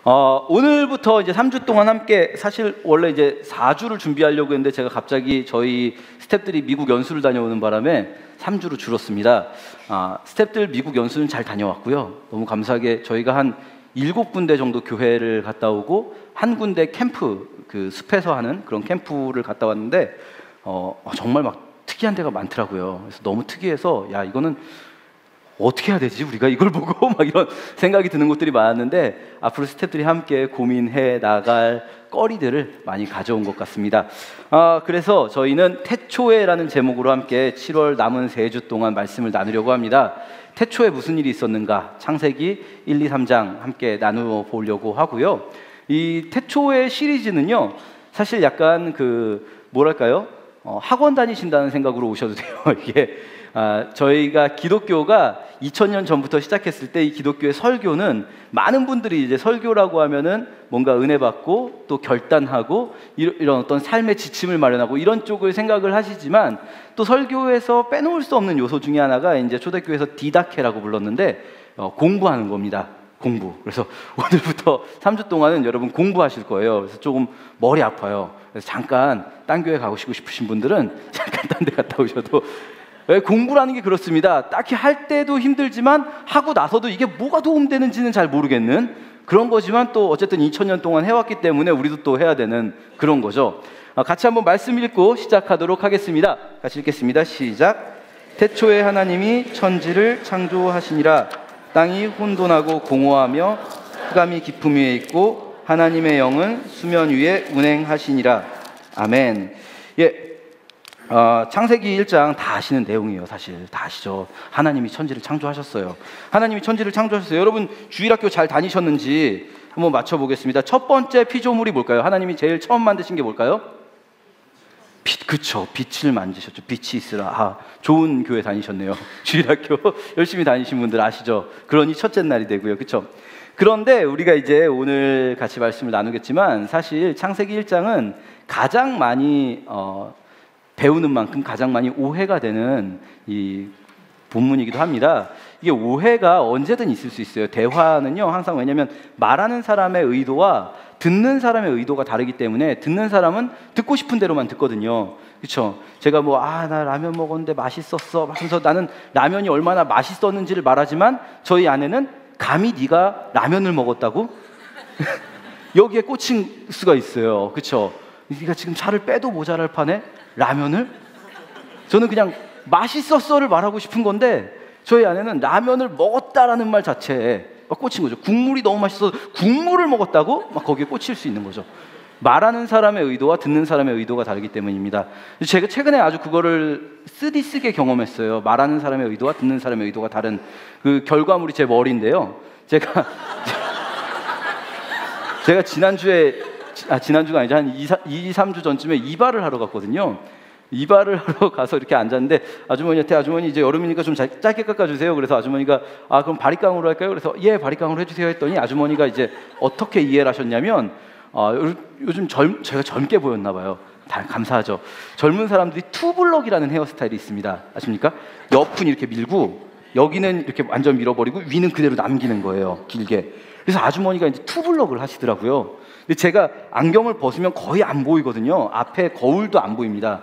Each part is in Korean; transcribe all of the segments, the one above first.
오늘부터 이제 3주 동안 함께, 사실 원래 이제 4주를 준비하려고 했는데 제가 갑자기 저희 스태프들이 미국 연수를 다녀오는 바람에 3주로 줄었습니다. 스태프들 미국 연수는 잘 다녀왔고요. 너무 감사하게 저희가 한 7군데 정도 교회를 갔다 오고 한 군데 캠프, 그 숲에서 하는 그런 캠프를 갔다 왔는데 정말 막 특이한 데가 많더라고요. 그래서 너무 특이해서 야, 이거는 어떻게 해야 되지? 우리가 이걸 보고 막 이런 생각이 드는 것들이 많았는데 앞으로 스태프들이 함께 고민해 나갈 거리들을 많이 가져온 것 같습니다. 그래서 저희는 태초에라는 제목으로 함께 7월 남은 3주 동안 말씀을 나누려고 합니다. 태초에 무슨 일이 있었는가? 창세기 1, 2, 3장 함께 나누어 보려고 하고요. 이 태초의 시리즈는요, 사실 약간 뭐랄까요? 학원 다니신다는 생각으로 오셔도 돼요. 이게 저희가 기독교가 2000년 전부터 시작했을 때 이 기독교의 설교는 많은 분들이 이제 설교라고 하면은 뭔가 은혜 받고 또 결단하고 이런 어떤 삶의 지침을 마련하고 이런 쪽을 생각을 하시지만, 또 설교에서 빼놓을 수 없는 요소 중에 하나가 이제 초대교회에서 디다케라고 불렀는데 공부하는 겁니다. 공부. 그래서 오늘부터 3주 동안은 여러분 공부하실 거예요. 그래서 조금 머리 아파요. 그래서 잠깐 딴 교회 가고 싶으신 분들은 잠깐 딴 데 갔다 오셔도. 공부라는 게 그렇습니다. 딱히 할 때도 힘들지만 하고 나서도 이게 뭐가 도움되는지는 잘 모르겠는 그런 거지만, 또 어쨌든 2000년 동안 해왔기 때문에 우리도 또 해야 되는 그런 거죠. 같이 한번 말씀 읽고 시작하도록 하겠습니다. 같이 읽겠습니다. 시작. 태초에 하나님이 천지를 창조하시니라. 땅이 혼돈하고 공허하며 흑암이 깊음 위에 있고 하나님의 영은 수면 위에 운행하시니라. 아멘. 창세기 1장 다 아시는 내용이에요. 사실 다 아시죠. 하나님이 천지를 창조하셨어요. 하나님이 천지를 창조하셨어요. 여러분 주일학교 잘 다니셨는지 한번 맞춰보겠습니다. 첫 번째 피조물이 뭘까요? 하나님이 제일 처음 만드신 게 뭘까요? 빛. 그쵸, 빛을 만드셨죠. 빛이 있으라. 좋은 교회 다니셨네요. 주일학교 열심히 다니신 분들 아시죠? 그러니 첫째 날이 되고요. 그쵸? 그런데 우리가 이제 오늘 같이 말씀을 나누겠지만, 사실 창세기 1장은 가장 많이 배우는 만큼 가장 많이 오해가 되는 이 본문이기도 합니다. 이게 오해가 언제든 있을 수 있어요. 대화는요, 항상, 왜냐하면 말하는 사람의 의도와 듣는 사람의 의도가 다르기 때문에 듣는 사람은 듣고 싶은 대로만 듣거든요. 그렇죠? 제가 나 라면 먹었는데 맛있었어 하면서 나는 라면이 얼마나 맛있었는지를 말하지만, 저희 아내는 감히 네가 라면을 먹었다고? 여기에 꽂힌 수가 있어요. 그렇죠? 네가 지금 살을 빼도 모자랄 판에 라면을? 저는 그냥 맛있었어를 말하고 싶은 건데, 저희 아내는 라면을 먹었다라는 말 자체에 막 꽂힌 거죠. 국물이 너무 맛있어서 국물을 먹었다고? 막 거기에 꽂힐 수 있는 거죠. 말하는 사람의 의도와 듣는 사람의 의도가 다르기 때문입니다. 제가 최근에 아주 그거를 쓰디쓰게 경험했어요. 말하는 사람의 의도와 듣는 사람의 의도가 다른 그 결과물이 제 머리인데요. 제가 지난주가 아니죠. 한 2, 3주 전쯤에 이발을 하러 갔거든요. 이발을 하러 가서 이렇게 앉았는데 아주머니한테, 아주머니 이제 여름이니까 좀 짧게 깎아주세요. 그래서 아주머니가 그럼 바리깡으로 할까요? 그래서 예, 바리깡으로 해주세요 했더니, 아주머니가 이제 어떻게 이해를 하셨냐면, 요즘 제가 젊게 보였나 봐요. 다 감사하죠. 젊은 사람들이 투블럭이라는 헤어스타일이 있습니다. 아십니까? 옆은 이렇게 밀고 여기는 이렇게 완전 밀어버리고 위는 그대로 남기는 거예요, 길게. 그래서 아주머니가 이제 투블럭을 하시더라고요. 근데 제가 안경을 벗으면 거의 안 보이거든요. 앞에 거울도 안 보입니다.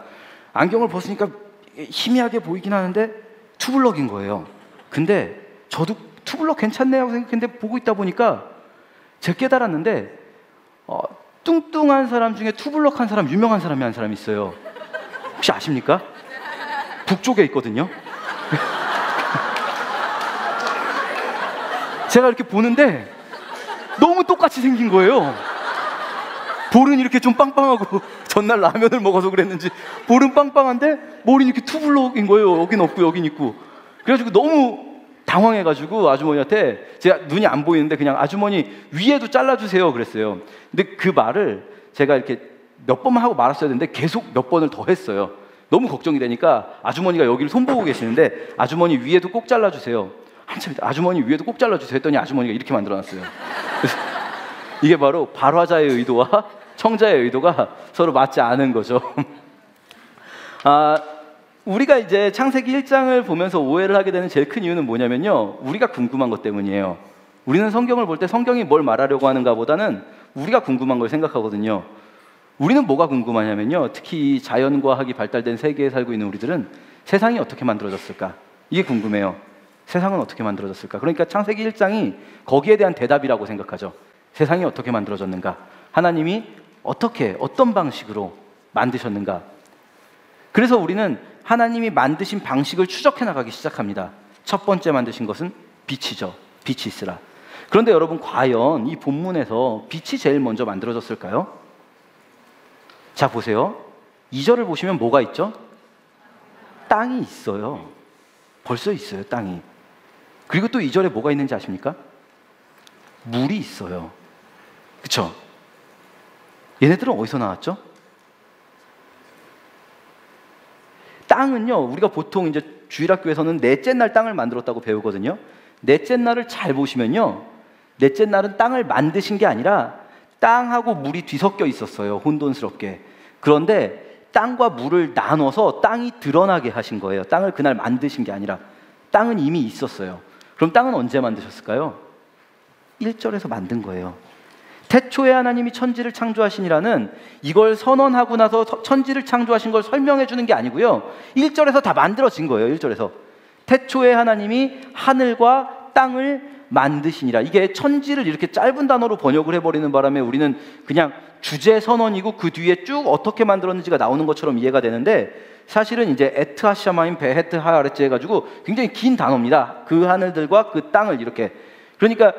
안경을 벗으니까 희미하게 보이긴 하는데 투블럭인 거예요. 근데 저도 투블럭 괜찮네 하고 생각했는데, 보고 있다 보니까 제가 깨달았는데, 뚱뚱한 사람 중에 투블럭 한 사람, 유명한 사람이 한 사람이 있어요. 혹시 아십니까? 북쪽에 있거든요. 제가 이렇게 보는데 너무 똑같이 생긴 거예요. 볼은 이렇게 좀 빵빵하고, 전날 라면을 먹어서 그랬는지 볼은 빵빵한데 머리는 이렇게 투블럭인 거예요. 여긴 없고 여긴 있고. 그래가지고 너무 당황해가지고 아주머니한테, 제가 눈이 안 보이는데 그냥 아주머니 위에도 잘라주세요 그랬어요. 근데 그 말을 제가 이렇게 몇 번만 하고 말았어야 되는데 계속 몇 번을 더 했어요. 너무 걱정이 되니까 아주머니가 여기를 손보고 계시는데, 아주머니 위에도 꼭 잘라주세요. 한참 있다, 아주머니 위에도 꼭 잘라주세요 했더니 아주머니가 이렇게 만들어놨어요. 이게 바로 발화자의 의도와 청자의 의도가 서로 맞지 않은 거죠. 우리가 이제 창세기 1장을 보면서 오해를 하게 되는 제일 큰 이유는 뭐냐면요, 우리가 궁금한 것 때문이에요. 우리는 성경을 볼 때 성경이 뭘 말하려고 하는가 보다는 우리가 궁금한 걸 생각하거든요. 우리는 뭐가 궁금하냐면요, 특히 이 자연과학이 발달된 세계에 살고 있는 우리들은 세상이 어떻게 만들어졌을까? 이게 궁금해요. 세상은 어떻게 만들어졌을까? 그러니까 창세기 1장이 거기에 대한 대답이라고 생각하죠. 세상이 어떻게 만들어졌는가? 하나님이 어떻게, 어떤 방식으로 만드셨는가? 그래서 우리는 하나님이 만드신 방식을 추적해 나가기 시작합니다. 첫 번째 만드신 것은 빛이죠. 빛이 있으라. 그런데 여러분, 과연 이 본문에서 빛이 제일 먼저 만들어졌을까요? 자, 보세요. 2절을 보시면 뭐가 있죠? 땅이 있어요. 벌써 있어요, 땅이. 그리고 또 2절에 뭐가 있는지 아십니까? 물이 있어요. 그쵸? 얘네들은 어디서 나왔죠? 땅은요, 우리가 보통 이제 주일학교에서는 넷째 날 땅을 만들었다고 배우거든요. 넷째 날을 잘 보시면요, 넷째 날은 땅을 만드신 게 아니라 땅하고 물이 뒤섞여 있었어요, 혼돈스럽게. 그런데 땅과 물을 나눠서 땅이 드러나게 하신 거예요. 땅을 그날 만드신 게 아니라. 땅은 이미 있었어요. 그럼 땅은 언제 만드셨을까요? 1절에서 만든 거예요. 태초에 하나님이 천지를 창조하시니라는 이걸 선언하고 나서 천지를 창조하신 걸 설명해 주는 게 아니고요, 1절에서 다 만들어진 거예요. 1절에서 태초에 하나님이 하늘과 땅을 만드시니라. 이게 천지를 이렇게 짧은 단어로 번역을 해버리는 바람에 우리는 그냥 주제 선언이고 그 뒤에 쭉 어떻게 만들었는지가 나오는 것처럼 이해가 되는데, 사실은 이제 에트 하샤마임 베헤트 하아레츠 해가지고 굉장히 긴 단어입니다. 그 하늘들과 그 땅을 이렇게. 그러니까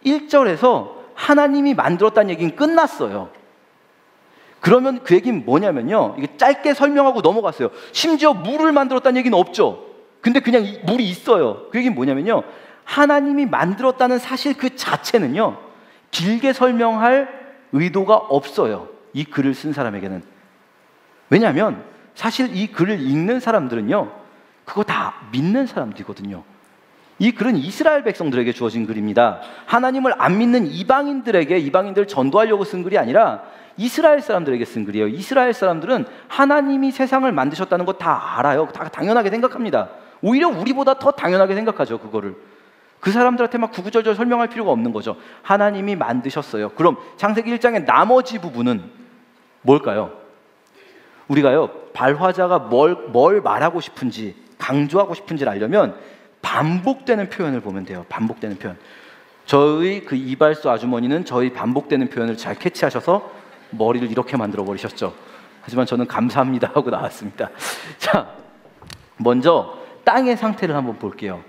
1절에서 하나님이 만들었다는 얘기는 끝났어요. 그러면 그 얘기는 뭐냐면요, 이게 짧게 설명하고 넘어갔어요. 심지어 물을 만들었다는 얘기는 없죠. 근데 그냥 물이 있어요. 그 얘기는 뭐냐면요, 하나님이 만들었다는 사실 그 자체는요, 길게 설명할 의도가 없어요, 이 글을 쓴 사람에게는. 왜냐하면 사실 이 글을 읽는 사람들은요, 그거 다 믿는 사람들이거든요. 이 글은 이스라엘 백성들에게 주어진 글입니다. 하나님을 안 믿는 이방인들에게, 이방인들을 전도하려고 쓴 글이 아니라 이스라엘 사람들에게 쓴 글이에요. 이스라엘 사람들은 하나님이 세상을 만드셨다는 거 다 알아요. 다 당연하게 생각합니다. 오히려 우리보다 더 당연하게 생각하죠, 그거를. 그 사람들한테 막 구구절절 설명할 필요가 없는 거죠. 하나님이 만드셨어요. 그럼 창세기 1장의 나머지 부분은 뭘까요? 우리가요, 발화자가 뭘 말하고 싶은지, 강조하고 싶은지를 알려면 반복되는 표현을 보면 돼요. 반복되는 표현. 저희 그 이발소 아주머니는 저희 반복되는 표현을 잘 캐치하셔서 머리를 이렇게 만들어 버리셨죠. 하지만 저는 감사합니다 하고 나왔습니다. 자, 먼저 땅의 상태를 한번 볼게요.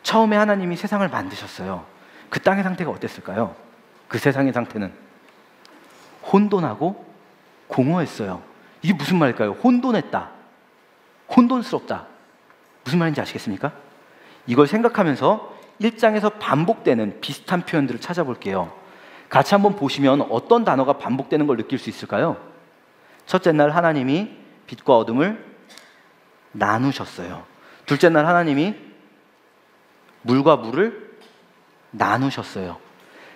처음에 하나님이 세상을 만드셨어요. 그 땅의 상태가 어땠을까요? 그 세상의 상태는 혼돈하고 공허했어요. 이게 무슨 말일까요? 혼돈했다, 혼돈스럽다. 무슨 말인지 아시겠습니까? 이걸 생각하면서 1장에서 반복되는 비슷한 표현들을 찾아볼게요. 같이 한번 보시면 어떤 단어가 반복되는 걸 느낄 수 있을까요? 첫째 날 하나님이 빛과 어둠을 나누셨어요. 둘째 날 하나님이 물과 물을 나누셨어요.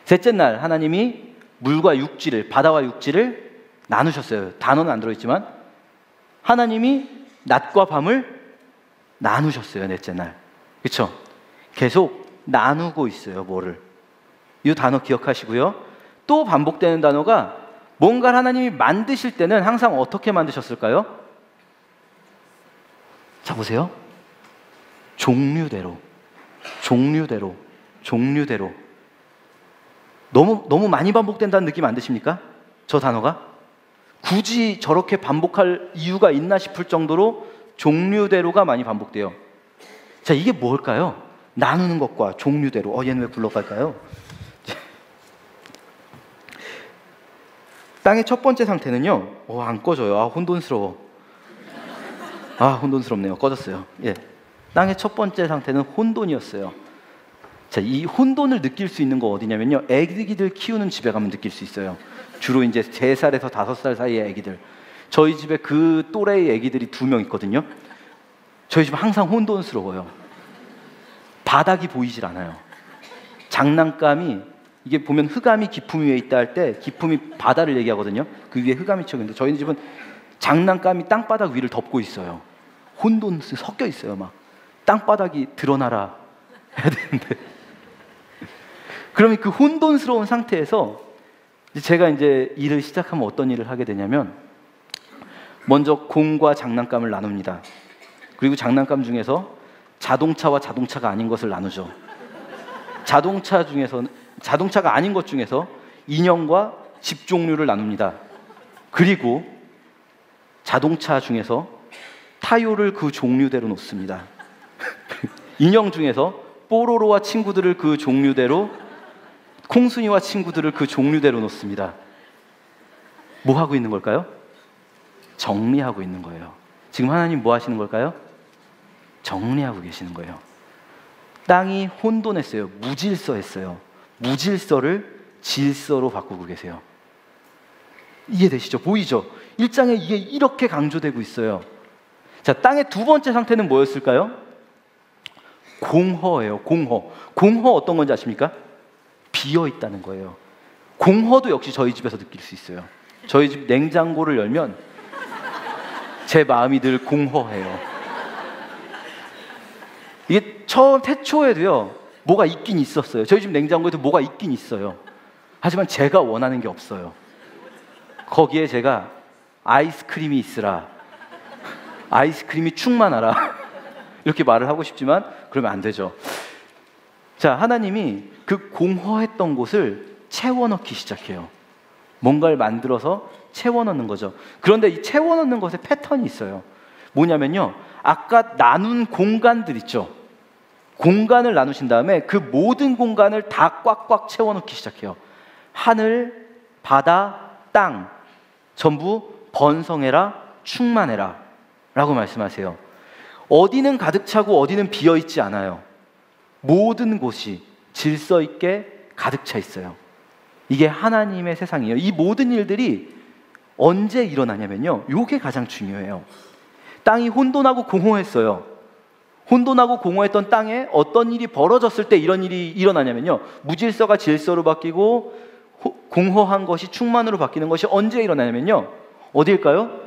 셋째 날 하나님이 물과 육지를, 바다와 육지를 나누셨어요. 단어는 안 들어있지만 하나님이 낮과 밤을 나누셨어요. 넷째 날. 그렇죠? 계속 나누고 있어요. 뭐를? 이 단어 기억하시고요. 또 반복되는 단어가, 뭔가를 하나님이 만드실 때는 항상 어떻게 만드셨을까요? 자, 보세요. 종류대로, 종류대로, 종류대로. 너무 많이 반복된다는 느낌 안 드십니까? 저 단어가 굳이 저렇게 반복할 이유가 있나 싶을 정도로 종류대로가 많이 반복돼요. 자, 이게 뭘까요? 나누는 것과 종류대로. 얘는 왜 굴러갈까요? 땅의 첫 번째 상태는요, 안 꺼져요. 혼돈스러워. 혼돈스럽네요. 꺼졌어요. 예. 땅의 첫 번째 상태는 혼돈이었어요. 자, 이 혼돈을 느낄 수 있는 거 어디냐면요, 애기들 키우는 집에 가면 느낄 수 있어요. 주로 이제 3살에서 5살 사이의 애기들. 저희 집에 그 또래의 애기들이 2명 있거든요. 저희 집 항상 혼돈스러워요. 바닥이 보이질 않아요. 장난감이, 이게 보면 흑암이 기품 위에 있다 할 때 기품이 바다를 얘기하거든요. 그 위에 흑암이 쳐 있는데 저희 집은 장난감이 땅바닥 위를 덮고 있어요. 혼돈 섞여 있어요. 막 땅바닥이 드러나라 해야 되는데. 그러면 그 혼돈스러운 상태에서 제가 이제 일을 시작하면 어떤 일을 하게 되냐면, 먼저 공과 장난감을 나눕니다. 그리고 장난감 중에서 자동차와 자동차가 아닌 것을 나누죠. 자동차가 아닌 것 중에서 인형과 집 종류를 나눕니다. 그리고 자동차 중에서 타요를 그 종류대로 놓습니다. 인형 중에서 뽀로로와 친구들을 그 종류대로, 콩순이와 친구들을 그 종류대로 놓습니다. 뭐 하고 있는 걸까요? 정리하고 있는 거예요. 지금 하나님 뭐 하시는 걸까요? 정리하고 계시는 거예요. 땅이 혼돈했어요. 무질서했어요. 무질서를 질서로 바꾸고 계세요. 이해되시죠? 보이죠? 1장에 이게 이렇게 강조되고 있어요. 자, 땅의 두 번째 상태는 뭐였을까요? 공허예요. 공허 어떤 건지 아십니까? 비어 있다는 거예요. 공허도 역시 저희 집에서 느낄 수 있어요. 저희 집 냉장고를 열면 제 마음이 늘 공허해요. 이게 처음 태초에도요, 뭐가 있긴 있었어요. 저희 집 냉장고에도 뭐가 있긴 있어요. 하지만 제가 원하는 게 없어요. 거기에 제가 아이스크림이 있으라, 아이스크림이 충만하라 이렇게 말을 하고 싶지만 그러면 안 되죠. 자, 하나님이 그 공허했던 곳을 채워넣기 시작해요. 뭔가를 만들어서 채워넣는 거죠. 그런데 이 채워넣는 것에 패턴이 있어요. 뭐냐면요, 아까 나눈 공간들 있죠. 공간을 나누신 다음에 그 모든 공간을 다 꽉꽉 채워넣기 시작해요. 하늘, 바다, 땅 전부 번성해라, 충만해라 라고 말씀하세요. 어디는 가득 차고 어디는 비어 있지 않아요. 모든 곳이 질서 있게 가득 차 있어요. 이게 하나님의 세상이에요. 이 모든 일들이 언제 일어나냐면요, 이게 가장 중요해요. 땅이 혼돈하고 공허했어요. 혼돈하고 공허했던 땅에 어떤 일이 벌어졌을 때 이런 일이 일어나냐면요, 무질서가 질서로 바뀌고 공허한 것이 충만으로 바뀌는 것이 언제 일어나냐면요, 어디일까요?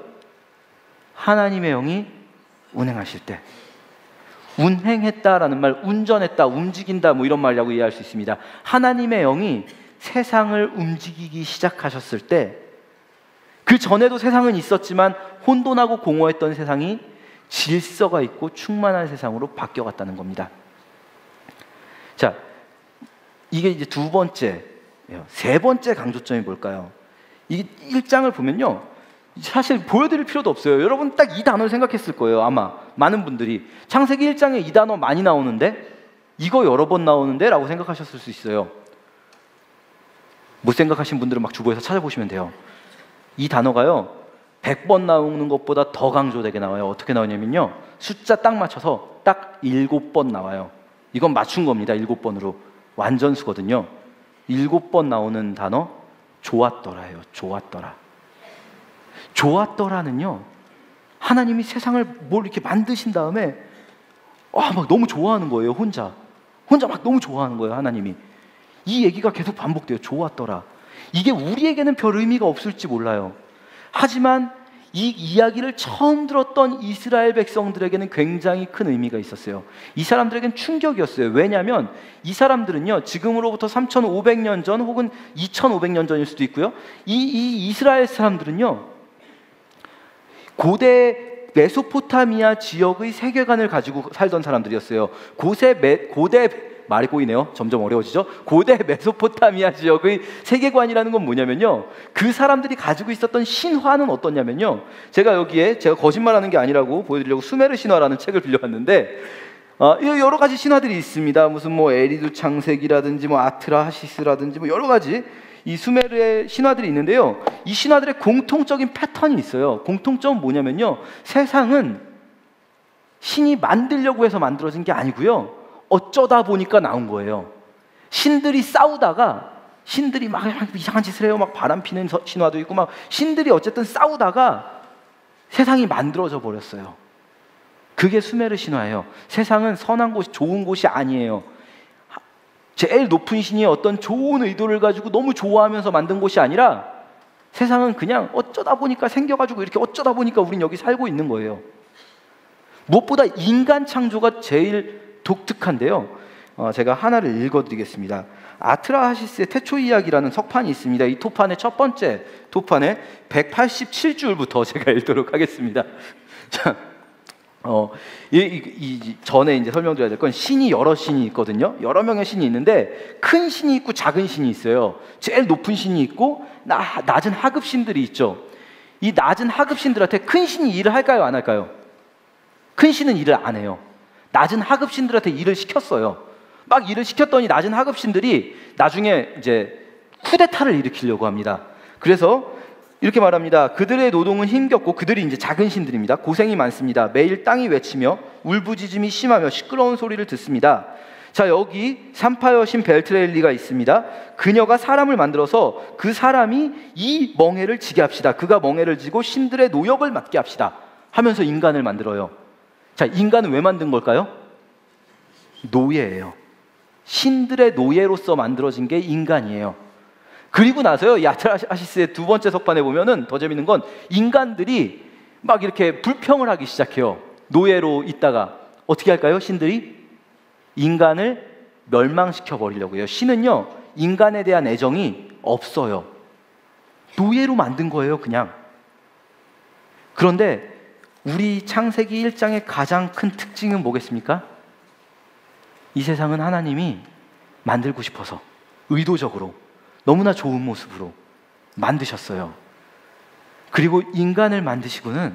하나님의 영이 운행하실 때. 운행했다라는 말, 운전했다, 움직인다 뭐 이런 말이라고 이해할 수 있습니다. 하나님의 영이 세상을 움직이기 시작하셨을 때, 그 전에도 세상은 있었지만 혼돈하고 공허했던 세상이 질서가 있고 충만한 세상으로 바뀌어갔다는 겁니다. 자, 이게 이제 두 번째, 세 번째 강조점이 뭘까요? 이 1장을 보면요, 사실 보여드릴 필요도 없어요. 여러분 딱 이 단어를 생각했을 거예요. 아마 많은 분들이 창세기 1장에 이 단어 많이 나오는데, 이거 여러 번 나오는데 라고 생각하셨을 수 있어요. 못 생각하신 분들은 막 주보에서 찾아보시면 돼요. 이 단어가요, 100번 나오는 것보다 더 강조되게 나와요. 어떻게 나오냐면요, 숫자 딱 맞춰서 딱 7번 나와요. 이건 맞춘 겁니다. 7번으로 완전수거든요. 7번 나오는 단어 좋았더라예요. 좋았더라. 좋았더라는요, 하나님이 세상을 뭘 이렇게 만드신 다음에 막 너무 좋아하는 거예요. 혼자 막 너무 좋아하는 거예요. 하나님이. 이 얘기가 계속 반복돼요. 좋았더라. 이게 우리에게는 별 의미가 없을지 몰라요. 하지만 이 이야기를 처음 들었던 이스라엘 백성들에게는 굉장히 큰 의미가 있었어요. 이 사람들에게는 충격이었어요. 왜냐하면 이 사람들은요, 지금으로부터 3,500년 전 혹은 2,500년 전일 수도 있고요, 이 이스라엘 사람들은요, 고대 메소포타미아 지역의 세계관을 가지고 살던 사람들이었어요. 고대 말이 꼬이네요. 점점 어려워지죠. 고대 메소포타미아 지역의 세계관이라는 건 뭐냐면요, 그 사람들이 가지고 있었던 신화는 어떠냐면요, 제가 여기에, 제가 거짓말하는 게 아니라고 보여드리려고 수메르 신화라는 책을 빌려왔는데, 여러 가지 신화들이 있습니다. 무슨 뭐 에리두 창세기라든지 뭐 아트라하시스라든지 뭐 여러 가지 이 수메르의 신화들이 있는데요, 이 신화들의 공통적인 패턴이 있어요. 공통점은 뭐냐면요, 세상은 신이 만들려고 해서 만들어진 게 아니고요, 어쩌다 보니까 나온 거예요. 신들이 싸우다가, 신들이 막 이상한 짓을 해요. 막 바람 피는 신화도 있고, 막 신들이 어쨌든 싸우다가 세상이 만들어져 버렸어요. 그게 수메르 신화예요. 세상은 선한 곳이, 좋은 곳이 아니에요. 제일 높은 신이 어떤 좋은 의도를 가지고 너무 좋아하면서 만든 곳이 아니라, 세상은 그냥 어쩌다 보니까 생겨가지고 이렇게 어쩌다 보니까 우린 여기 살고 있는 거예요. 무엇보다 인간 창조가 제일 독특한데요, 제가 하나를 읽어드리겠습니다. 아트라하시스의 태초 이야기라는 석판이 있습니다. 이 토판의 첫 번째 토판의 187줄부터 제가 읽도록 하겠습니다. 자, 전에 이제 설명드려야 될 건 신이 여러 신이 있거든요. 여러 명의 신이 있는데 큰 신이 있고 작은 신이 있어요. 제일 높은 신이 있고 낮은 하급 신들이 있죠. 이 낮은 하급 신들한테 큰 신이 일을 할까요, 안 할까요? 큰 신은 일을 안 해요. 낮은 하급 신들한테 일을 시켰어요. 막 일을 시켰더니 낮은 하급 신들이 나중에 이제 쿠데타를 일으키려고 합니다. 그래서 이렇게 말합니다. 그들의 노동은 힘겹고, 그들이 이제 작은 신들입니다. 고생이 많습니다. 매일 땅이 외치며 울부짖음이 심하며 시끄러운 소리를 듣습니다. 자, 여기 산파여 신 벨트레일리가 있습니다. 그녀가 사람을 만들어서 그 사람이 이 멍에를 지게 합시다. 그가 멍에를 지고 신들의 노역을 맡게 합시다 하면서 인간을 만들어요. 자, 인간은 왜 만든 걸까요? 노예예요. 신들의 노예로서 만들어진 게 인간이에요. 그리고 나서요, 이 아트라하시스의 두 번째 석판에 보면은 더 재밌는 건 인간들이 막 이렇게 불평을 하기 시작해요. 노예로 있다가 어떻게 할까요? 신들이 인간을 멸망시켜 버리려고 해요. 신은요, 인간에 대한 애정이 없어요. 노예로 만든 거예요, 그냥. 그런데 우리 창세기 1장의 가장 큰 특징은 뭐겠습니까? 이 세상은 하나님이 만들고 싶어서 의도적으로 너무나 좋은 모습으로 만드셨어요. 그리고 인간을 만드시고는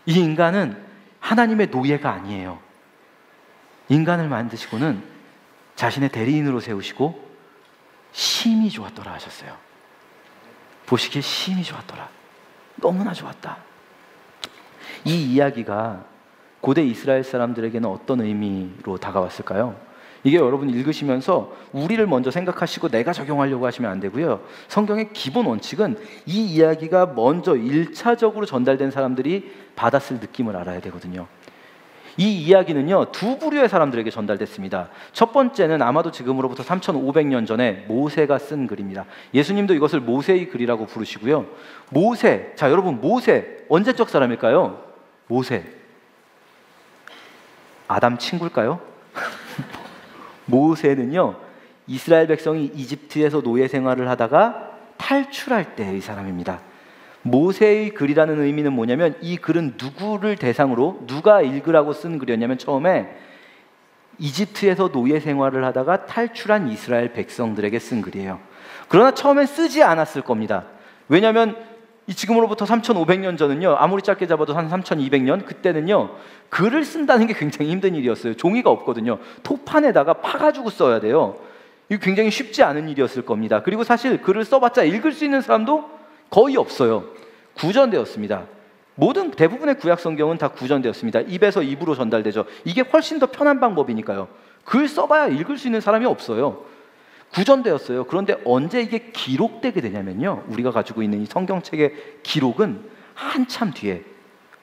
이 인간은 하나님의 노예가 아니에요. 인간을 만드시고는 자신의 대리인으로 세우시고 심히 좋았더라 하셨어요. 보시기에 심히 좋았더라. 너무나 좋았다. 이 이야기가 고대 이스라엘 사람들에게는 어떤 의미로 다가왔을까요? 이게 여러분 읽으시면서 우리를 먼저 생각하시고 내가 적용하려고 하시면 안 되고요. 성경의 기본 원칙은 이 이야기가 먼저 1차적으로 전달된 사람들이 받았을 느낌을 알아야 되거든요. 이 이야기는요, 두 부류의 사람들에게 전달됐습니다. 첫 번째는 아마도 지금으로부터 3,500년 전에 모세가 쓴 글입니다. 예수님도 이것을 모세의 글이라고 부르시고요. 모세, 자 여러분, 모세 언제적 사람일까요? 모세, 아담 친구일까요? 모세는요, 이스라엘 백성이 이집트에서 노예 생활을 하다가 탈출할 때의 사람입니다. 모세의 글이라는 의미는 뭐냐면, 이 글은 누구를 대상으로, 누가 읽으라고 쓴 글이었냐면, 처음에 이집트에서 노예 생활을 하다가 탈출한 이스라엘 백성들에게 쓴 글이에요. 그러나 처음엔 쓰지 않았을 겁니다. 왜냐하면 지금으로부터 3,500년 전은요, 아무리 짧게 잡아도 한 3,200년, 그때는요 글을 쓴다는 게 굉장히 힘든 일이었어요. 종이가 없거든요. 토판에다가 파가지고 써야 돼요. 이거 굉장히 쉽지 않은 일이었을 겁니다. 그리고 사실 글을 써봤자 읽을 수 있는 사람도 거의 없어요. 구전되었습니다. 대부분의 구약 성경은 다 구전되었습니다. 입에서 입으로 전달되죠. 이게 훨씬 더 편한 방법이니까요. 글 써봐야 읽을 수 있는 사람이 없어요. 구전되었어요. 그런데 언제 이게 기록되게 되냐면요, 우리가 가지고 있는 이 성경책의 기록은 한참 뒤에,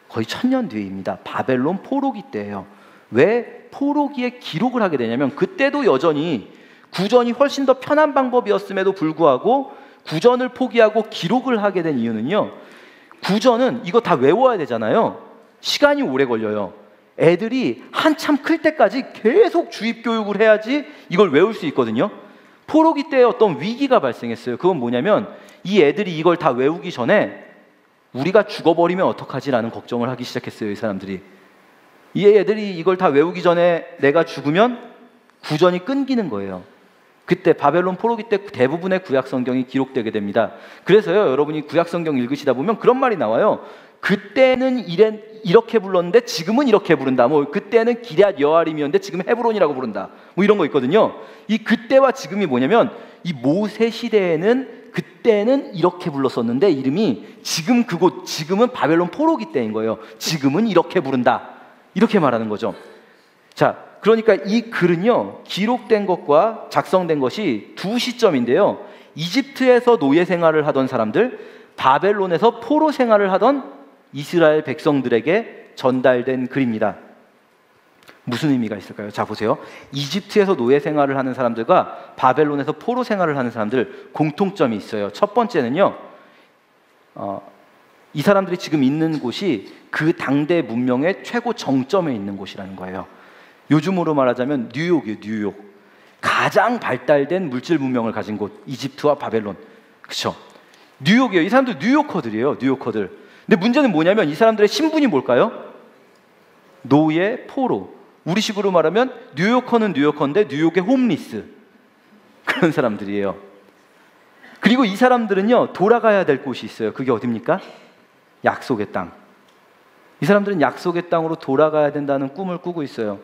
거의 1000년 뒤입니다. 바벨론 포로기 때예요. 왜 포로기에 기록을 하게 되냐면, 그때도 여전히 구전이 훨씬 더 편한 방법이었음에도 불구하고 구전을 포기하고 기록을 하게 된 이유는요, 구전은 이거 다 외워야 되잖아요. 시간이 오래 걸려요. 애들이 한참 클 때까지 계속 주입교육을 해야지 이걸 외울 수 있거든요. 포로기 때에 어떤 위기가 발생했어요. 그건 뭐냐면, 이 애들이 이걸 다 외우기 전에 우리가 죽어버리면 어떡하지라는 걱정을 하기 시작했어요. 이 사람들이. 이 애들이 이걸 다 외우기 전에 내가 죽으면 구전이 끊기는 거예요. 그때 바벨론 포로기 때 대부분의 구약 성경이 기록되게 됩니다. 그래서요, 여러분이 구약 성경 읽으시다 보면 그런 말이 나와요. 그때는 이렇게 불렀는데 지금은 이렇게 부른다. 뭐 그때는 기럇 여아림이었는데 지금 헤브론이라고 부른다. 뭐 이런 거 있거든요. 이 그때와 지금이 뭐냐면, 이 모세 시대에는 그때는 이렇게 불렀었는데 이름이 지금은 바벨론 포로기 때인 거예요. 지금은 이렇게 부른다. 이렇게 말하는 거죠. 자, 그러니까 이 글은요, 기록된 것과 작성된 것이 두 시점인데요. 이집트에서 노예 생활을 하던 사람들, 바벨론에서 포로 생활을 하던 이스라엘 백성들에게 전달된 글입니다. 무슨 의미가 있을까요? 자, 보세요. 이집트에서 노예 생활을 하는 사람들과 바벨론에서 포로 생활을 하는 사람들, 공통점이 있어요. 첫 번째는요, 이 사람들이 지금 있는 곳이 그 당대 문명의 최고 정점에 있는 곳이라는 거예요. 요즘으로 말하자면 뉴욕이에요, 뉴욕. 가장 발달된 물질 문명을 가진 곳, 이집트와 바벨론. 그렇죠? 뉴욕이에요. 이 사람들 뉴요커들이에요. 뉴요커들. 근데 문제는 뭐냐면 이 사람들의 신분이 뭘까요? 노예, 포로. 우리식으로 말하면 뉴요커는 뉴요커인데 뉴욕의 홈리스. 그런 사람들이에요. 그리고 이 사람들은요, 돌아가야 될 곳이 있어요. 그게 어딥니까? 약속의 땅. 이 사람들은 약속의 땅으로 돌아가야 된다는 꿈을 꾸고 있어요.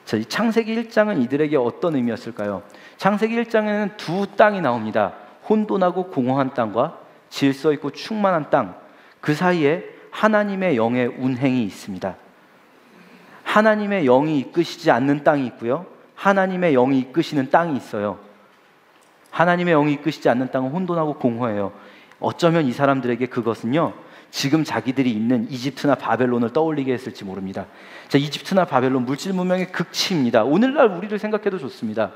자, 이 창세기 1장은 이들에게 어떤 의미였을까요? 창세기 1장에는 두 땅이 나옵니다. 혼돈하고 공허한 땅과 질서 있고 충만한 땅. 그 사이에 하나님의 영의 운행이 있습니다. 하나님의 영이 이끄시지 않는 땅이 있고요, 하나님의 영이 이끄시는 땅이 있어요. 하나님의 영이 이끄시지 않는 땅은 혼돈하고 공허해요. 어쩌면 이 사람들에게 그것은요, 지금 자기들이 있는 이집트나 바벨론을 떠올리게 했을지 모릅니다. 자, 이집트나 바벨론 물질 문명의 극치입니다. 오늘날 우리를 생각해도 좋습니다.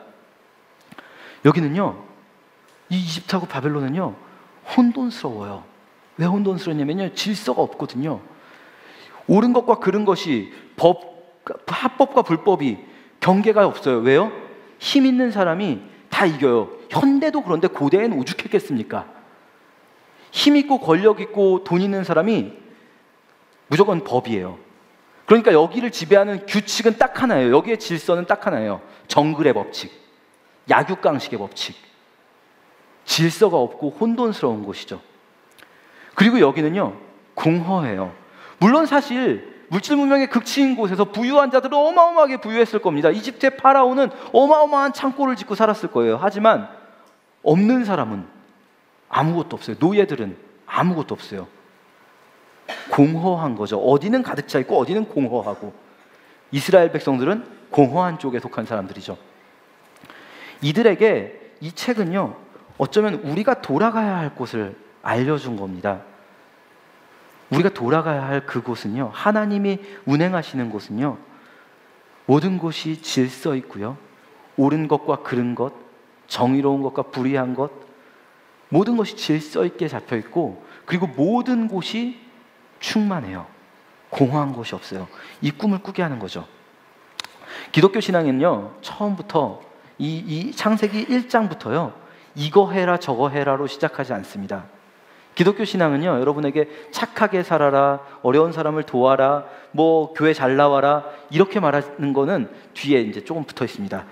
여기는요, 이 이집트하고 바벨론은요, 혼돈스러워요. 왜 혼돈스러웠냐면요, 질서가 없거든요. 옳은 것과 그른 것이 합법과 불법이 경계가 없어요. 왜요? 힘 있는 사람이 다 이겨요. 현대도 그런데 고대에는 오죽했겠습니까? 힘 있고 권력 있고 돈 있는 사람이 무조건 법이에요. 그러니까 여기를 지배하는 규칙은 딱 하나예요. 여기의 질서는 딱 하나예요. 정글의 법칙, 약육강식의 법칙. 질서가 없고 혼돈스러운 곳이죠. 그리고 여기는요, 공허해요. 물론 사실 물질 문명의 극치인 곳에서 부유한 자들은 어마어마하게 부유했을 겁니다. 이집트의 파라오는 어마어마한 창고를 짓고 살았을 거예요. 하지만 없는 사람은 아무것도 없어요. 노예들은 아무것도 없어요. 공허한 거죠. 어디는 가득 차 있고 어디는 공허하고. 이스라엘 백성들은 공허한 쪽에 속한 사람들이죠. 이들에게 이 책은요, 어쩌면 우리가 돌아가야 할 곳을 알려준 겁니다. 우리가 돌아가야 할 그곳은요, 하나님이 운행하시는 곳은요, 모든 곳이 질서 있고요, 옳은 것과 그른 것, 정의로운 것과 불의한 것, 모든 것이 질서 있게 잡혀 있고, 그리고 모든 곳이 충만해요. 공허한 곳이 없어요. 이 꿈을 꾸게 하는 거죠. 기독교 신앙은요, 처음부터 이 창세기 1장부터요, 이거 해라 저거 해라로 시작하지 않습니다. 기독교 신앙은요, 여러분에게 착하게 살아라, 어려운 사람을 도와라, 뭐 교회 잘 나와라, 이렇게 말하는 거는 뒤에 이제 조금 붙어 있습니다.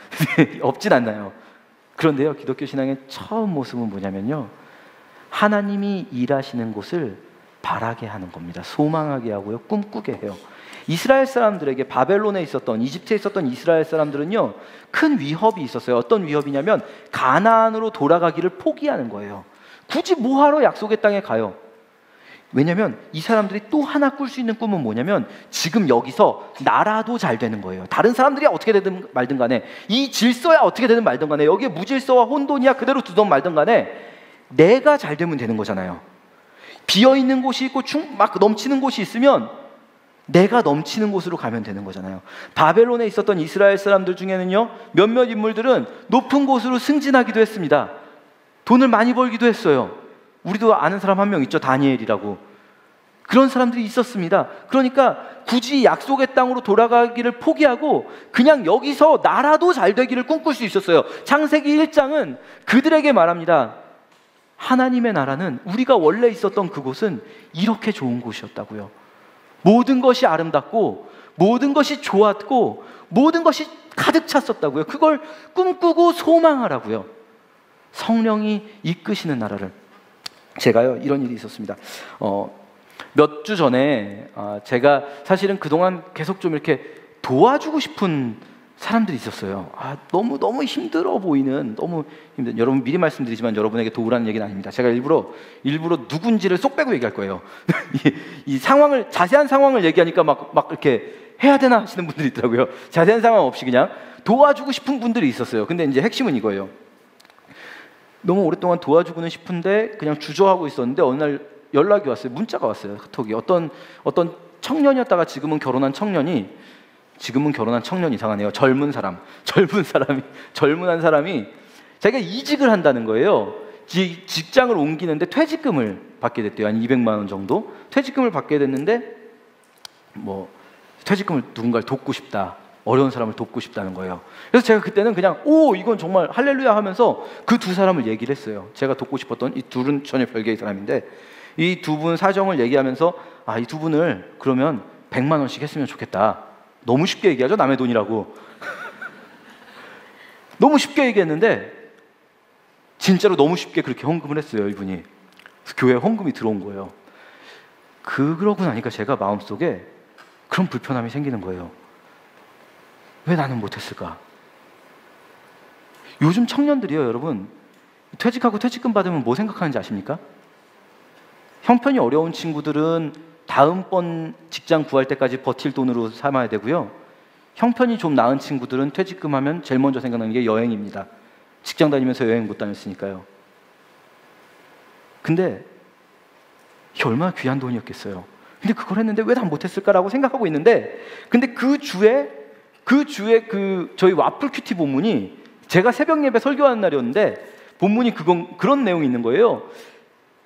없진 않나요? 그런데요, 기독교 신앙의 처음 모습은 뭐냐면요, 하나님이 일하시는 곳을 바라게 하는 겁니다. 소망하게 하고요, 꿈꾸게 해요. 이스라엘 사람들에게 바벨론에 있었던, 이집트에 있었던 이스라엘 사람들은요, 큰 위협이 있었어요. 어떤 위협이냐면 가나안으로 돌아가기를 포기하는 거예요. 굳이 뭐하러 약속의 땅에 가요? 왜냐하면 이 사람들이 또 하나 꿀 수 있는 꿈은 뭐냐면 지금 여기서 나라도 잘 되는 거예요. 다른 사람들이 어떻게 되든 말든 간에, 이 질서야 어떻게 되든 말든 간에, 여기에 무질서와 혼돈이야 그대로 두든 말든 간에 내가 잘 되면 되는 거잖아요. 비어있는 곳이 있고 막 넘치는 곳이 있으면 내가 넘치는 곳으로 가면 되는 거잖아요. 바벨론에 있었던 이스라엘 사람들 중에는요, 몇몇 인물들은 높은 곳으로 승진하기도 했습니다. 돈을 많이 벌기도 했어요. 우리도 아는 사람 한 명 있죠. 다니엘이라고. 그런 사람들이 있었습니다. 그러니까 굳이 약속의 땅으로 돌아가기를 포기하고 그냥 여기서 나라도 잘 되기를 꿈꿀 수 있었어요. 창세기 1장은 그들에게 말합니다. 하나님의 나라는, 우리가 원래 있었던 그곳은 이렇게 좋은 곳이었다고요. 모든 것이 아름답고 모든 것이 좋았고 모든 것이 가득 찼었다고요. 그걸 꿈꾸고 소망하라고요. 성령이 이끄시는 나라를. 제가요, 이런 일이 있었습니다. 몇 주 전에 제가 사실은 그동안 계속 좀 이렇게 도와주고 싶은 사람들이 있었어요. 너무 힘들어 보이는, 너무 힘든, 여러분 미리 말씀드리지만 여러분에게 도우라는 얘기는 아닙니다. 제가 일부러 누군지를 쏙 빼고 얘기할 거예요. 이 상황을, 자세한 상황을 얘기하니까 막 이렇게 해야 되나 하시는 분들이 있더라고요. 자세한 상황 없이 그냥 도와주고 싶은 분들이 있었어요. 근데 이제 핵심은 이거예요. 너무 오랫동안 도와주고는 싶은데 그냥 주저하고 있었는데 어느 날 연락이 왔어요. 문자가 왔어요. 카톡이. 어떤 청년이었다가 지금은 결혼한 청년이 이상하네요. 젊은 한 사람이 자기가 이직을 한다는 거예요. 직장을 옮기는데 퇴직금을 받게 됐대요. 한 200만 원 정도 퇴직금을 받게 됐는데, 뭐 퇴직금을 누군가를 돕고 싶다. 어려운 사람을 돕고 싶다는 거예요. 그래서 제가 그때는 그냥 오 이건 정말 할렐루야 하면서 그 두 사람을 얘기를 했어요. 제가 돕고 싶었던 이 둘은 전혀 별개의 사람인데 이 두 분 사정을 얘기하면서 이 두 분을 그러면 100만 원씩 했으면 좋겠다. 너무 쉽게 얘기하죠, 남의 돈이라고. 너무 쉽게 얘기했는데 진짜로 너무 쉽게 그렇게 헌금을 했어요, 이분이. 그래서 교회에 헌금이 들어온 거예요. 그러고 나니까 제가 마음속에 그런 불편함이 생기는 거예요. 왜 나는 못했을까? 요즘 청년들이요, 여러분, 퇴직하고 퇴직금 받으면 뭐 생각하는지 아십니까? 형편이 어려운 친구들은 다음번 직장 구할 때까지 버틸 돈으로 삼아야 되고요, 형편이 좀 나은 친구들은 퇴직금 하면 제일 먼저 생각나는 게 여행입니다. 직장 다니면서 여행 못 다녔으니까요. 근데 이게 얼마나 귀한 돈이었겠어요. 근데 그걸 했는데 왜 난 못했을까라고 생각하고 있는데, 근데 그 주에 저희 와플 큐티 본문이 제가 새벽 예배 설교하는 날이었는데 본문이 그런 내용이 있는 거예요.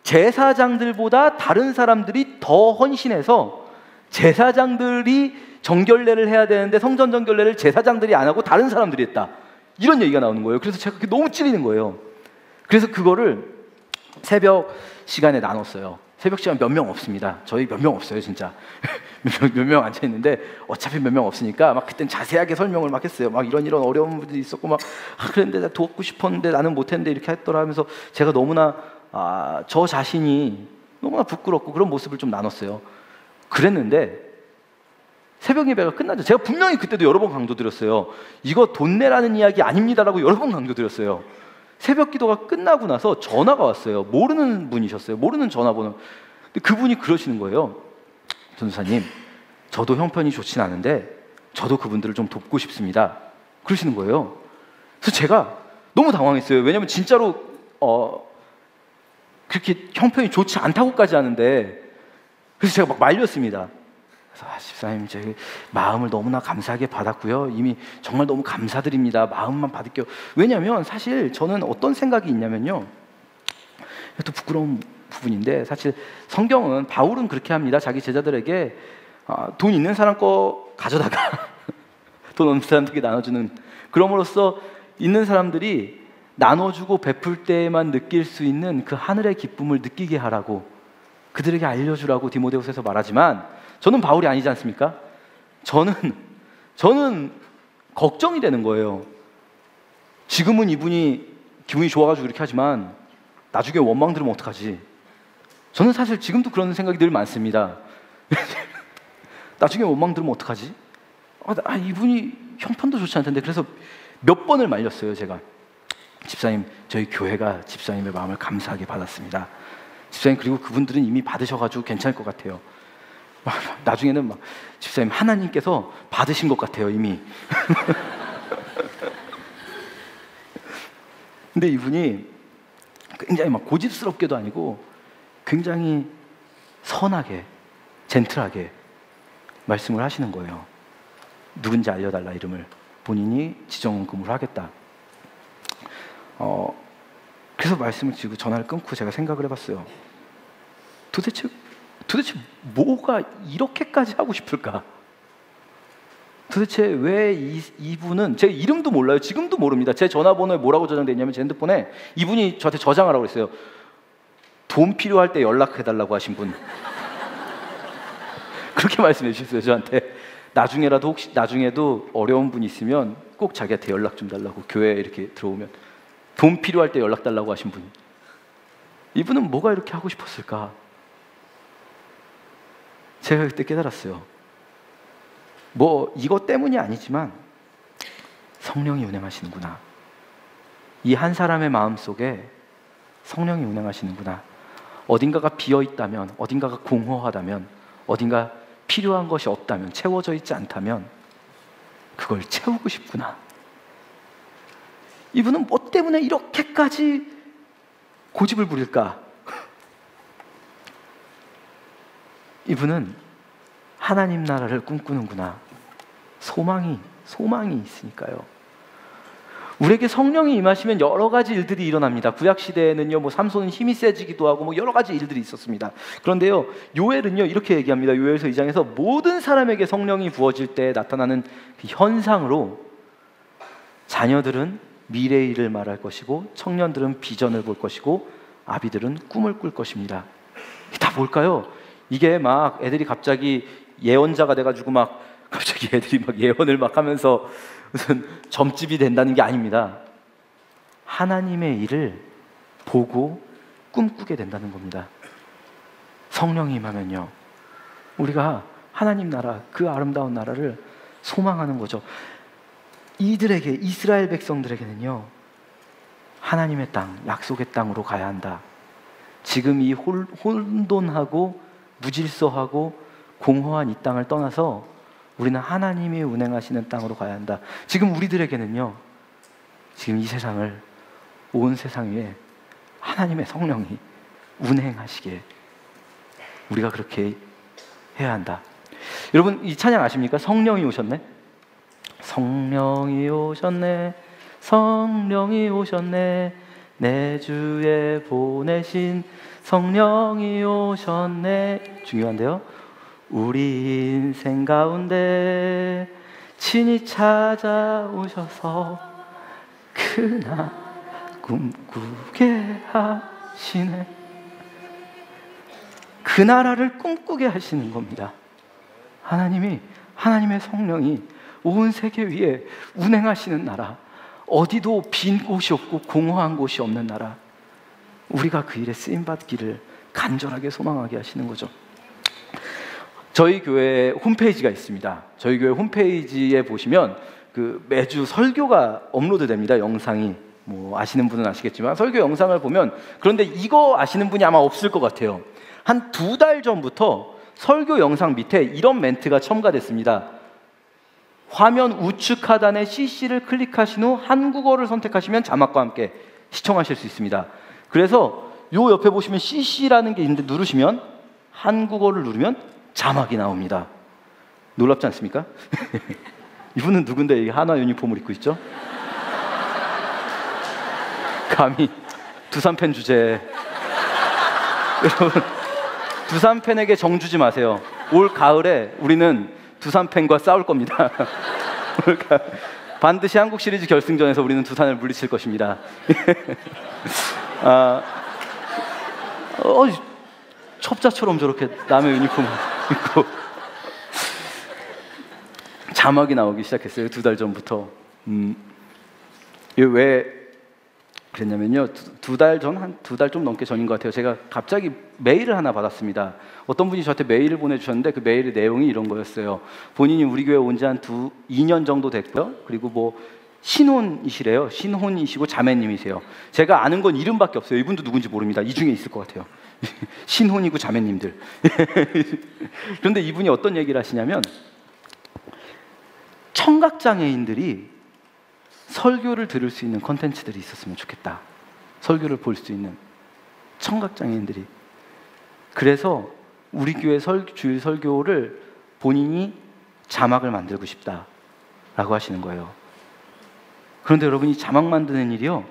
제사장들보다 다른 사람들이 더 헌신해서 제사장들이 정결례를 해야 되는데 성전 정결례를 제사장들이 안 하고 다른 사람들이 했다. 이런 얘기가 나오는 거예요. 그래서 제가 그게 너무 찔리는 거예요. 그래서 그거를 새벽 시간에 나눴어요. 새벽 시간 몇 명 없습니다. 저희 몇 명 없어요, 진짜. 몇 명 앉아 있는데 어차피 몇 명 없으니까 막 그땐 자세하게 설명을 막 했어요. 막 이런 어려운 분들이 있었고 막 그랬는데 나 돕고 싶었는데 나는 못했는데 이렇게 했더라 하면서 제가 너무나 저 자신이 너무나 부끄럽고 그런 모습을 좀 나눴어요. 그랬는데 새벽 예배가 끝나죠. 제가 분명히 그때도 여러 번 강조드렸어요. 이거 돈 내라는 이야기 아닙니다라고 여러 번 강조드렸어요. 새벽 기도가 끝나고 나서 전화가 왔어요. 모르는 분이셨어요. 모르는 전화번호. 근데 그분이 그러시는 거예요. 전도사님, 저도 형편이 좋진 않은데 저도 그분들을 좀 돕고 싶습니다. 그러시는 거예요. 그래서 제가 너무 당황했어요. 왜냐하면 진짜로 그렇게 형편이 좋지 않다고까지 하는데, 그래서 제가 막 말렸습니다. 그래서 집사님, 제 마음을 너무나 감사하게 받았고요. 이미 정말 너무 감사드립니다. 마음만 받을게요. 왜냐하면 사실 저는 어떤 생각이 있냐면요, 또 부끄러운 부분인데 사실 성경은 바울은 그렇게 합니다. 자기 제자들에게 돈 있는 사람 거 가져다가 돈 없는 사람들에게 나눠주는, 그럼으로써 있는 사람들이 나눠주고 베풀 때만 느낄 수 있는 그 하늘의 기쁨을 느끼게 하라고 그들에게 알려주라고 디모데후서에서 말하지만, 저는 바울이 아니지 않습니까? 저는 걱정이 되는 거예요. 지금은 이분이 기분이 좋아가지고 이렇게 하지만 나중에 원망 들으면 어떡하지? 저는 사실 지금도 그런 생각이 늘 많습니다. 나중에 원망 들으면 어떡하지? 이분이 형편도 좋지 않던데. 그래서 몇 번을 말렸어요, 제가. 집사님, 저희 교회가 집사님의 마음을 감사하게 받았습니다. 집사님, 그리고 그분들은 이미 받으셔가지고 괜찮을 것 같아요. 나중에는 막 집사님, 하나님께서 받으신 것 같아요, 이미. 근데 이분이 굉장히 막 고집스럽게도 아니고 굉장히 선하게, 젠틀하게 말씀을 하시는 거예요. 누군지 알려달라, 이름을. 본인이 지정금으로 하겠다. 그래서 말씀을 드리고 전화를 끊고 제가 생각을 해봤어요. 도대체 뭐가 이렇게까지 하고 싶을까? 도대체 왜 이분은, 제 이름도 몰라요. 지금도 모릅니다. 제 전화번호에 뭐라고 저장되어 있냐면, 제 핸드폰에 이분이 저한테 저장하라고 그랬어요. 돈 필요할 때 연락해달라고 하신 분. 그렇게 말씀해 주셨어요, 저한테. 나중에도 어려운 분 있으면 꼭 자기한테 연락 좀 달라고, 교회에 이렇게 들어오면 돈 필요할 때 연락 달라고 하신 분. 이분은 뭐가 이렇게 하고 싶었을까? 제가 그때 깨달았어요. 뭐 이것 때문이 아니지만 성령이 운행하시는구나. 이 한 사람의 마음속에 성령이 운행하시는구나. 어딘가가 비어있다면, 어딘가가 공허하다면, 어딘가 필요한 것이 없다면, 채워져 있지 않다면 그걸 채우고 싶구나. 이분은 뭐 때문에 이렇게까지 고집을 부릴까? 이분은 하나님 나라를 꿈꾸는구나. 소망이 있으니까요. 우리에게 성령이 임하시면 여러 가지 일들이 일어납니다. 구약 시대에는요, 뭐 삼손은 힘이 세지기도 하고 뭐 여러 가지 일들이 있었습니다. 그런데요, 요엘은요 이렇게 얘기합니다. 요엘서 2장에서 모든 사람에게 성령이 부어질 때 나타나는 그 현상으로 자녀들은 미래의 일을 말할 것이고, 청년들은 비전을 볼 것이고, 아비들은 꿈을 꿀 것입니다. 이게 다 뭘까요? 이게 막 애들이 갑자기 예언자가 돼가지고 막 갑자기 애들이 막 예언을 막 하면서 무슨 점집이 된다는 게 아닙니다. 하나님의 일을 보고 꿈꾸게 된다는 겁니다. 성령이 임하면요, 우리가 하나님 나라, 그 아름다운 나라를 소망하는 거죠. 이들에게, 이스라엘 백성들에게는요, 하나님의 땅, 약속의 땅으로 가야 한다. 지금 이 혼돈하고 무질서하고 공허한 이 땅을 떠나서 우리는 하나님이 운행하시는 땅으로 가야 한다. 지금 우리들에게는요, 지금 이 세상을, 온 세상 위에 하나님의 성령이 운행하시게 우리가 그렇게 해야 한다. 여러분, 이 찬양 아십니까? 성령이 오셨네. 성령이 오셨네. 성령이 오셨네. 내 주에 보내신 성령이 오셨네. 중요한데요, 우리 인생 가운데 친히 찾아오셔서 그날 꿈꾸게 하시네. 그 나라를 꿈꾸게 하시는 겁니다. 하나님이, 하나님의 성령이 온 세계 위에 운행하시는 나라, 어디도 빈 곳이 없고 공허한 곳이 없는 나라, 우리가 그 일에 쓰임받기를 간절하게 소망하게 하시는 거죠. 저희 교회 홈페이지가 있습니다. 저희 교회 홈페이지에 보시면 그 매주 설교가 업로드됩니다. 영상이, 뭐 아시는 분은 아시겠지만 설교 영상을 보면, 그런데 이거 아시는 분이 아마 없을 것 같아요. 한 2달 전부터 설교 영상 밑에 이런 멘트가 첨가됐습니다. 화면 우측 하단에 CC를 클릭하신 후 한국어를 선택하시면 자막과 함께 시청하실 수 있습니다. 그래서 요 옆에 보시면 CC라는 게 있는데 누르시면, 한국어를 누르면 자막이 나옵니다. 놀랍지 않습니까? 이분은 누군데 한화 유니폼을 입고 있죠? 감히 두산 팬 주제에. 여러분, 두산 팬에게 정 주지 마세요. 올 가을에 우리는 두산 팬과 싸울 겁니다. 반드시 한국 시리즈 결승전에서 우리는 두산을 물리칠 것입니다. 첩자처럼 저렇게 남의 유니폼을 입고 자막이 나오기 시작했어요. 2달 전부터. 이게 왜 그랬냐면요, 2달 전, 한 2달 좀 넘게 전인 것 같아요. 제가 갑자기 메일을 하나 받았습니다. 어떤 분이 저한테 메일을 보내주셨는데 그 메일의 내용이 이런 거였어요. 본인이 우리 교회 온 지 한 2년 정도 됐고요. 그리고 뭐 신혼이시래요. 신혼이시고 자매님이세요. 제가 아는 건 이름밖에 없어요. 이분도 누군지 모릅니다. 이 중에 있을 것 같아요. 신혼이고 자매님들. 그런데 이분이 어떤 얘기를 하시냐면, 청각장애인들이 설교를 들을 수 있는 콘텐츠들이 있었으면 좋겠다. 설교를 볼 수 있는 청각장애인들이. 그래서 우리 교회 주일 설교를 본인이 자막을 만들고 싶다라고 하시는 거예요. 그런데 여러분, 이 자막 만드는 일이요,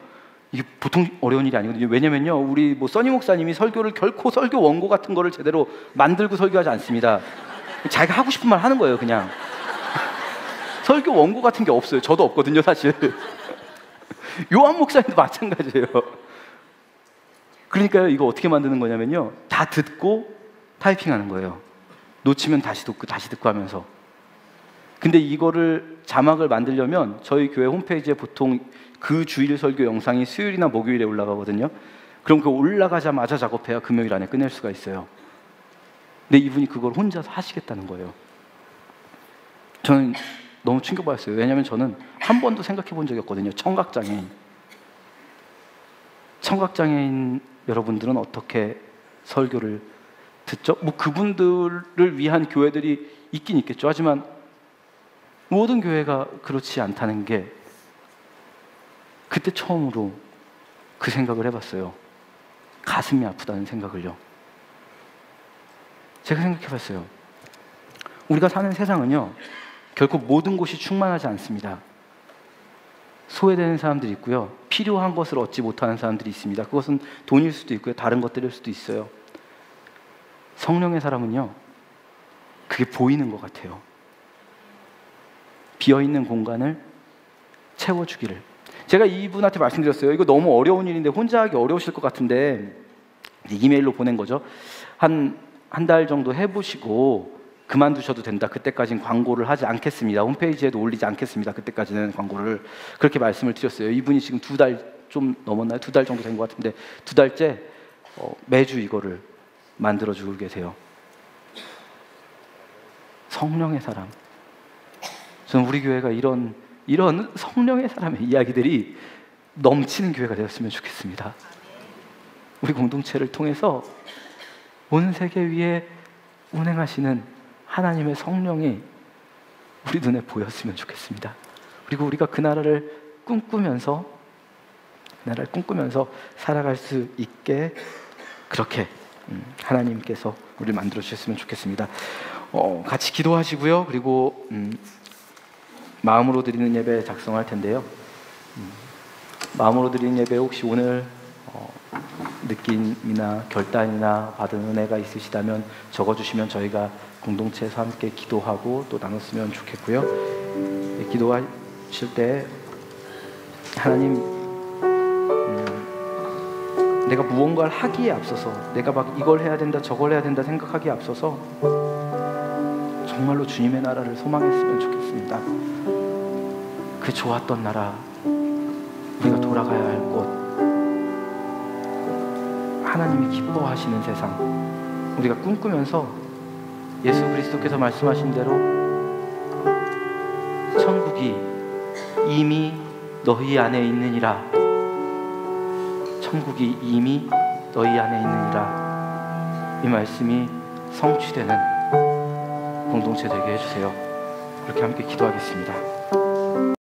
이게 보통 어려운 일이 아니거든요. 왜냐면요, 우리 뭐 써니 목사님이 설교를 결코 설교 원고 같은 거를 제대로 만들고 설교하지 않습니다. 자기가 하고 싶은 말 하는 거예요, 그냥. 설교 원고 같은 게 없어요. 저도 없거든요, 사실. 요한 목사님도 마찬가지예요. 그러니까요, 이거 어떻게 만드는 거냐면요, 다 듣고 타이핑하는 거예요. 놓치면 다시 듣고 하면서. 근데 이거를 자막을 만들려면 저희 교회 홈페이지에 보통 그 주일 설교 영상이 수요일이나 목요일에 올라가거든요. 그럼 그 올라가자마자 작업해야 금요일 안에 끝낼 수가 있어요. 근데 이분이 그걸 혼자서 하시겠다는 거예요. 저는 너무 충격받았어요. 왜냐하면 저는 한 번도 생각해 본 적이 없거든요. 청각장애인 여러분들은 어떻게 설교를 듣죠? 뭐 그분들을 위한 교회들이 있긴 있겠죠. 하지만 모든 교회가 그렇지 않다는 게 그때 처음으로 그 생각을 해봤어요. 가슴이 아프다는 생각을요. 제가 생각해봤어요. 우리가 사는 세상은요, 결코 모든 곳이 충만하지 않습니다. 소외되는 사람들이 있고요. 필요한 것을 얻지 못하는 사람들이 있습니다. 그것은 돈일 수도 있고요. 다른 것들일 수도 있어요. 성령의 사람은요, 그게 보이는 것 같아요. 비어있는 공간을 채워주기를. 제가 이분한테 말씀드렸어요. 이거 너무 어려운 일인데 혼자 하기 어려우실 것 같은데, 이메일로 보낸 거죠. 한 달 정도 해보시고 그만두셔도 된다. 그때까지는 광고를 하지 않겠습니다. 홈페이지에도 올리지 않겠습니다. 그때까지는 광고를. 그렇게 말씀을 드렸어요. 이분이 지금 2달 좀 넘었나요? 2달 정도 된 것 같은데 2달째 매주 이거를 만들어주고 계세요. 성령의 사람. 저는 우리 교회가 이런 성령의 사람의 이야기들이 넘치는 교회가 되었으면 좋겠습니다. 우리 공동체를 통해서 온 세계 위에 운행하시는 하나님의 성령이 우리 눈에 보였으면 좋겠습니다. 그리고 우리가 그 나라를 꿈꾸면서 살아갈 수 있게 그렇게 하나님께서 우리를 만들어 주셨으면 좋겠습니다. 같이 기도하시고요. 그리고 마음으로 드리는 예배 작성할 텐데요. 마음으로 드리는 예배 혹시 오늘 느낌이나 결단이나 받은 은혜가 있으시다면 적어주시면 저희가 공동체에서 함께 기도하고 또 나눴으면 좋겠고요. 기도하실 때 하나님, 내가 무언가를 하기에 앞서서 내가 막 이걸 해야 된다 저걸 해야 된다 생각하기에 앞서서 정말로 주님의 나라를 소망했으면 좋겠습니다. 그 좋았던 나라, 우리가 돌아가야 할 곳, 하나님이 기뻐하시는 세상, 우리가 꿈꾸면서 예수 그리스도께서 말씀하신 대로 천국이 이미 너희 안에 있느니라, 천국이 이미 너희 안에 있느니라, 이 말씀이 성취되는 공동체 되게 해주세요. 그렇게 함께 기도하겠습니다.